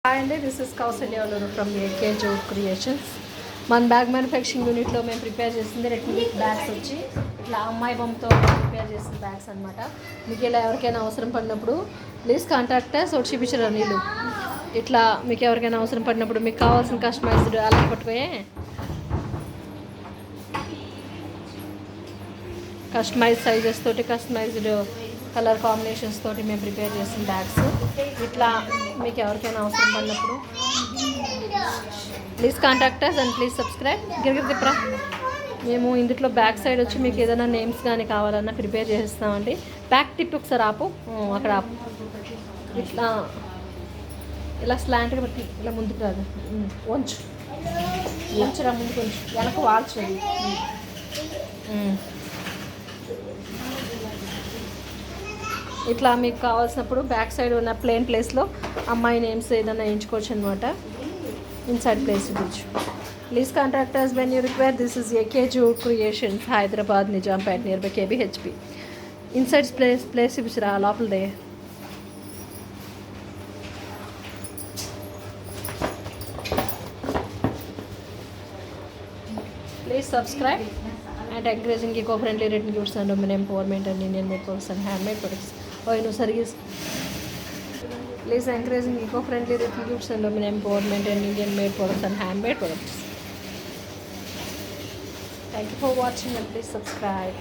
Hi అండి, this is Kausalya from AK jute creations. మన bag manufacturing యూనిట్లో మేము ప్రిపేర్ చేసింది రెట్నిక్ బ్యాగ్స్ వచ్చి ఇట్లా అమ్మాయి బొమ్మతో ప్రిపేర్ చేసిన బ్యాగ్స్ అనమాట. మీకు ఇలా ఎవరికైనా అవసరం పడినప్పుడు ప్లీజ్ కాంటాక్ట్ సోట్ చూపించరు నీళ్ళు. ఇట్లా మీకు ఎవరికైనా అవసరం పడినప్పుడు మీకు కావాల్సిన కస్టమైజ్డ్ అలా పట్టుపోయే కస్టమైజ్ సైజెస్ తోటి కస్టమైజ్డ్ కలర్ కాంబినేషన్స్ తోటి మేము ప్రిపేర్ చేసిన బ్యాగ్స్. ఇట్లా మీకు ఎవరికైనా అవసరం పడినప్పుడు please contact us and please subscribe. గిరిగిరిప్రా మేము ఇందులో బ్యాక్ సైడ్ వచ్చి మీకు ఏదైనా నేమ్స్ కానీ కావాలన్నా ప్రిపేర్ చేస్తామండి. బ్యాక్ టిప్ ఒకసారి ఆపు, అక్కడ ఆపు. ఇట్లా ఇలా స్లాంట్గా పెట్టి ఇలా ముందుకు రాదు, వంచు వంచురా, ముందుకు వంచు, వెనక వాల్చు. ఇట్లా మీకు కావాల్సినప్పుడు బ్యాక్ సైడ్ ఉన్న ప్లేన్ ప్లేస్లో అమ్మాయి నేమ్స్ ఏదైనా ఎంచుకోవచ్చు అనమాట. ఇన్సైడ్ ప్లేస్ ఇవ్వచ్చు. Please contact us when you require. This is AK Jute Creations, Hyderabad, Nijampet, nearby kbhp. Inside place ఇవ్వచ్చురా లోపలదే. Please subscribe and encouraging eco-friendly written goods and women empowerment and Indian-made products and handmade products. Please encouraging eco-friendly written goods and women empowerment and Indian-made products and handmade products. Thank you for watching and please subscribe.